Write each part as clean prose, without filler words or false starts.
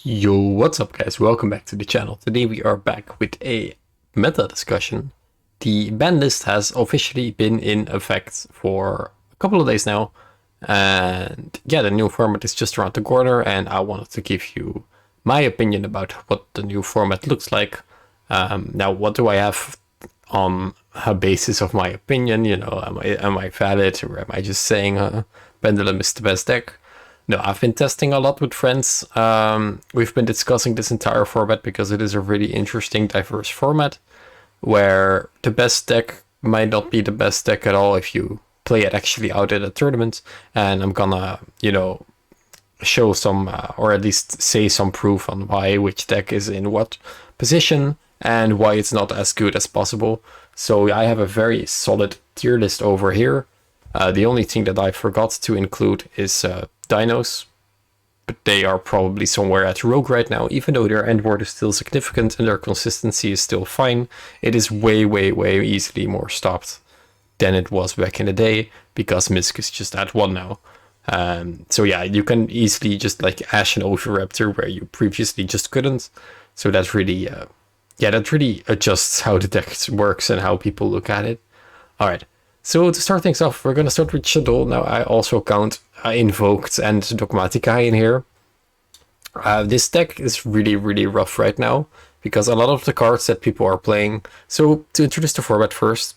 Yo, what's up guys? Welcome back to the channel. Today we are back with a meta discussion. The ban list has officially been in effect for a couple of days now. And yeah, the new format is just around the corner and I wanted to give you my opinion about what the new format looks like. Now, what do I have on a basis of my opinion? You know, am I valid, or am I just saying Pendulum is the best deck? No, I've been testing a lot with friends. We've been discussing this entire format because it is a really interesting, diverse format where the best deck might not be the best deck at all if you play it actually out at a tournament. And I'm gonna, show some, or at least say some proof on why which deck is in what position and why it's not as good as possible. So I have a very solid tier list over here. The only thing that I forgot to include is dinos, but they are probably somewhere at rogue right now. Even though their end ward is still significant and their consistency is still fine, it is way easily more stopped than it was back in the day because Misk is just at 1 now. So yeah, you can easily just like Ash and Oviraptor where you previously just couldn't. So that's really, that really adjusts how the deck works and how people look at it. All right. So to start things off, we're going to start with Shadow. Now I also count Invoked and Dogmatica in here. This deck is really rough right now because a lot of the cards that people are playing. So to introduce the format first,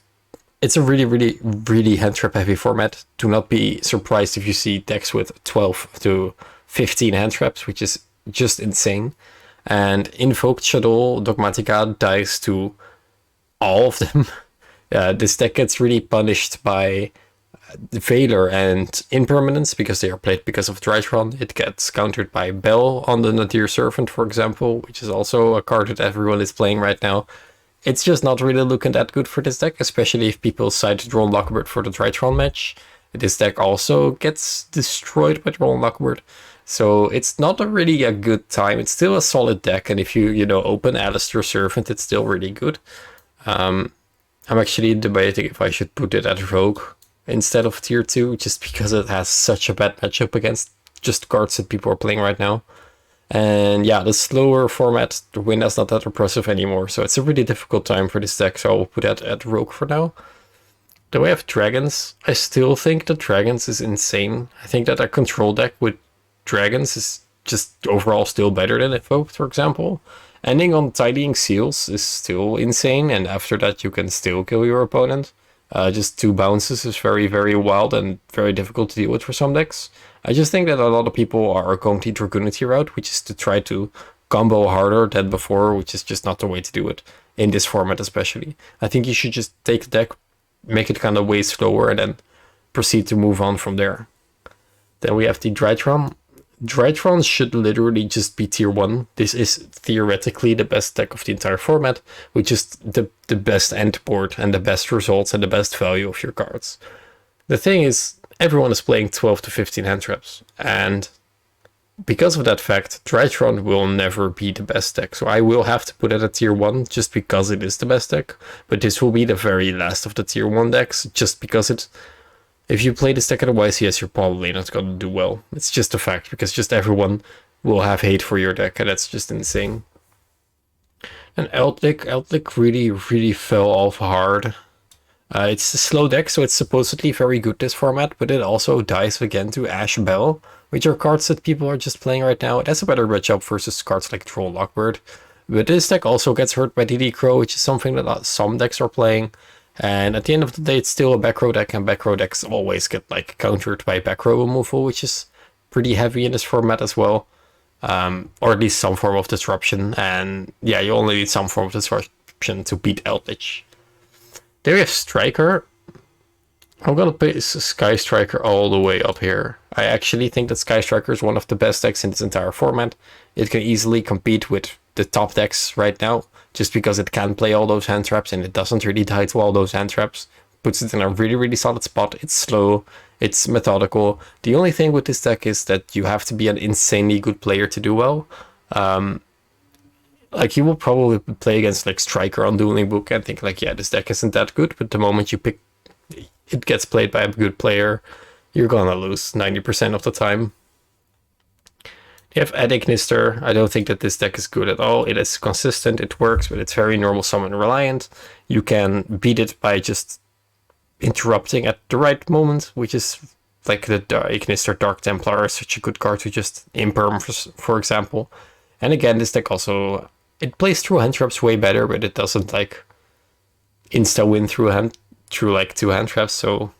it's a really hand trap heavy format. Do not be surprised if you see decks with 12 to 15 hand traps, which is just insane. And Invoked Shadow Dogmatica dies to all of them. This deck gets really punished by Valor and Impermanence because they are played because of Drytron. It gets countered by Bell on the Nadir Servant, for example, which is also a card that everyone is playing right now. It's just not really looking that good for this deck, especially if people side Drone Lockbird for the Drytron match. This deck also gets destroyed by Drone Lockbird, so it's not really a good time. It's still a solid deck, and if you open Alistair Servant, it's still really good. I'm actually debating if I should put it at Rogue instead of Tier 2, just because it has such a bad matchup against just cards that people are playing right now. And yeah, the slower format, the win is not that impressive anymore, so it's a really difficult time for this deck, so I'll put that at Rogue for now. The way of Dragons, I still think that Dragons is insane. I think that a control deck with Dragons is just overall still better than Invoked, for example. Ending on Tidying Seals is still insane, and after that you can still kill your opponent. Just 2 bounces is very wild and very difficult to deal with for some decks. I just think that a lot of people are going the Dragoonity route, which is to try to combo harder than before, which is just not the way to do it, in this format especially. I think you should just take the deck, make it kind of way slower, and then proceed to move on from there. Then we have the Drytron. Drytrons should literally just be tier 1. This is theoretically the best deck of the entire format, which is the best end board and the best results and the best value of your cards. The thing is, everyone is playing 12 to 15 hand traps, and because of that fact, Drytron will never be the best deck. So I will have to put it at tier 1 just because it is the best deck, but this will be the very last of the tier 1 decks just because it's... If you play this deck at a YCS, you're probably not going to do well. It's just a fact, because just everyone will have hate for your deck, and that's just insane. And Eldlich really fell off hard. It's a slow deck, so it's supposedly very good this format, but it also dies again to Ash Bell, which are cards that people are just playing right now. It has a better matchup versus cards like Troll Lockbird. But this deck also gets hurt by DD Crow, which is something that some decks are playing. And at the end of the day, it's still a backrow deck, and backrow decks always get like countered by backrow removal, which is pretty heavy in this format as well. Or at least some form of disruption. And yeah, you only need some form of disruption to beat Eldlich. There we have Striker. I'm gonna put Sky Striker all the way up here. I actually think that Sky Striker is one of the best decks in this entire format. It can easily compete with the top decks right now, just because it can play all those hand traps and it doesn't really die to all those hand traps. Puts it in a really solid spot. It's slow, it's methodical. The only thing with this deck is that you have to be an insanely good player to do well. Like, you will probably play against like Striker on Dueling Book and think like, yeah, this deck isn't that good, but the moment you pick it gets played by a good player, you're gonna lose 90% of the time. If at ignister, I don't think that this deck is good at all. It is consistent, it works, but it's very normal summon reliant. You can beat it by just interrupting at the right moment, which is like the ignister Dark Templar is such a good card to just imperm, for example. And again, this deck also, it plays through hand traps way better, but it doesn't like insta win through like 2 hand traps. So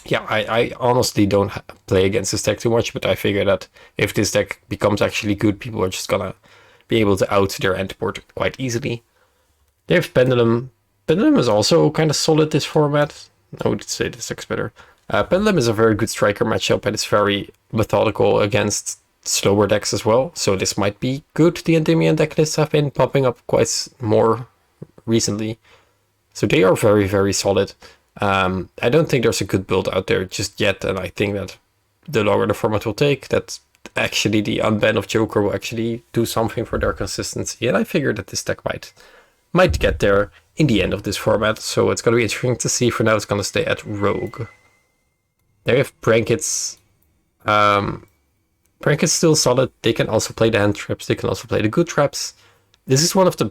yeah, I honestly don't play against this deck too much, but I figure that if this deck becomes actually good, people are just gonna be able to out their end board quite easily. They have Pendulum. Pendulum is also kind of solid this format. I would say this deck's better. Pendulum is a very good striker matchup, and it's very methodical against slower decks as well. So this might be good. The Endymion deck lists have been popping up quite more recently. So they are very, very solid. I don't think there's a good build out there just yet, and I think that the longer the format will take, that actually the unban of Joker will actually do something for their consistency, and I figure that this deck might get there in the end of this format, so it's going to be interesting to see. For now, it's going to stay at Rogue. There you have Prankets. Prankets still solid. They can also play the hand traps, they can also play the good traps. This is one of the,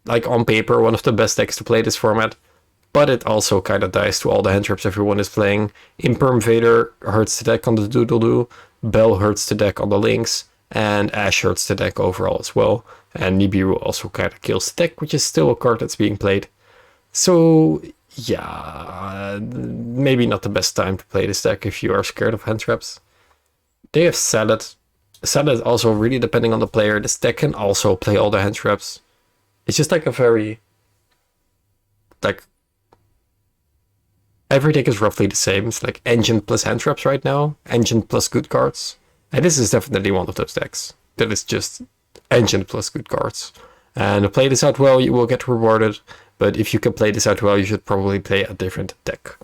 like on paper, one of the best decks to play this format. But it also kind of dies to all the hand traps everyone is playing. Imperm Vader hurts the deck on the Doodle-Doo, Bell hurts the deck on the Lynx, and Ash hurts the deck overall as well. And Nibiru also kind of kills the deck, which is still a card that's being played. So yeah, maybe not the best time to play this deck if you are scared of hand traps. They have Salad. Salad is also really depending on the player. This deck can also play all the hand traps. It's just like a very, like, every deck is roughly the same. It's like engine plus hand traps right now, engine plus good cards. And this is definitely one of those decks that is just engine plus good cards. And to play this out well, you will get rewarded. But if you can play this out well, you should probably play a different deck.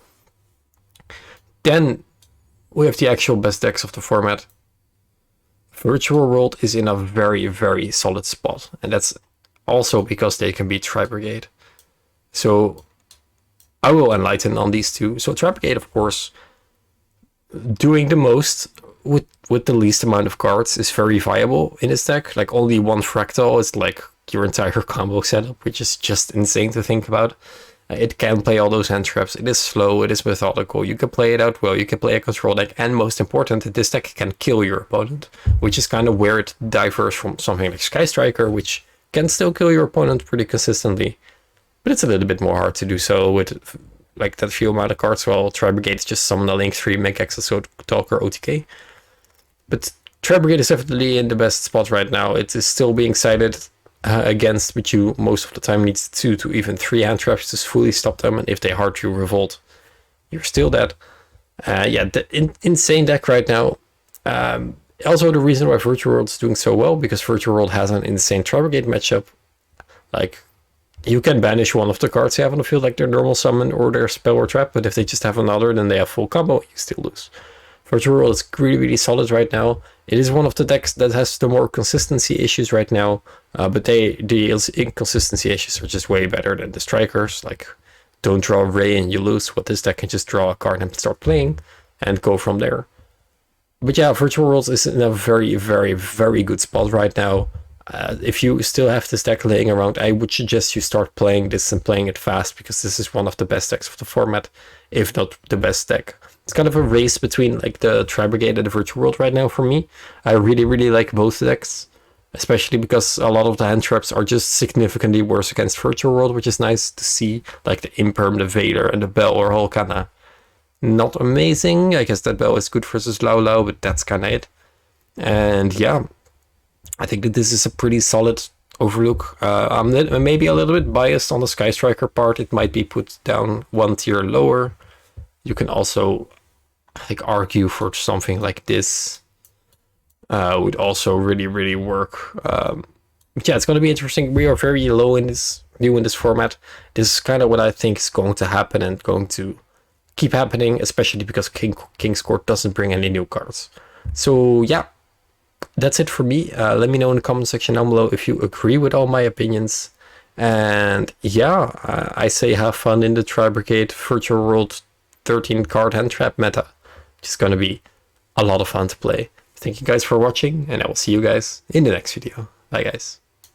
Then we have the actual best decks of the format. Virtual World is in a very, very solid spot. And that's also because they can beat Tri-Brigade. So I will enlighten on these two. So Tri-Brigade, of course, doing the most with the least amount of cards is very viable in this deck. Like only one Fractal is like your entire combo setup, which is just insane to think about. It can play all those hand traps. It is slow, it is methodical. You can play it out well, you can play a control deck, and most important, this deck can kill your opponent, which is kind of where it differs from something like Sky Striker, which can still kill your opponent pretty consistently. But it's a little bit more hard to do so with like that few amount of cards, while Tri-Brigade is just summon a Link 3, make access talk or OTK. But Tri-Brigade is definitely in the best spot right now. It is still being sided against, but you most of the time need 2 to even 3 hand traps to fully stop them, and if they hard you revolt, you're still dead. Yeah, the insane deck right now. Also the reason why Virtual World is doing so well, because Virtual World has an insane Tri-Brigade matchup. Like, you can banish one of the cards you have on the field, like their normal summon or their spell or trap, but if they just have another, then they have full combo, you still lose. Virtual World is really, really solid right now. It is one of the decks that has the more consistency issues right now, but the inconsistency issues are just way better than the strikers. Like, don't draw a Ray and you lose, but this deck can just draw a card and start playing and go from there. But yeah, Virtual Worlds is in a very, very, very good spot right now. If you still have this deck laying around, I would suggest you start playing this and playing it fast, because this is one of the best decks of the format, if not the best deck. It's kind of a race between like the Tri-Brigade and the Virtual World right now for me. I really, really like both decks, especially because a lot of the hand traps are just significantly worse against Virtual World, which is nice to see. Like the Imperm, the Vader, and the Bell are all kind of not amazing. I guess that Bell is good versus Lau Lau, but that's kind of it. And yeah, I think that this is a pretty solid overlook. I'm maybe a little bit biased on the Sky Striker part. It might be put down one tier lower. You can also, I think, argue for something like this would also really, really work. Yeah, it's going to be interesting. We are very new in this format. This is kind of what I think is going to happen and going to keep happening, especially because King's Court doesn't bring any new cards. So yeah, that's it for me. Let me know in the comment section down below if you agree with all my opinions. And yeah, I say have fun in the Tri-Brigade Virtual World 13 card hand trap meta. It's going to be a lot of fun to play. Thank you guys for watching, and I will see you guys in the next video. Bye guys.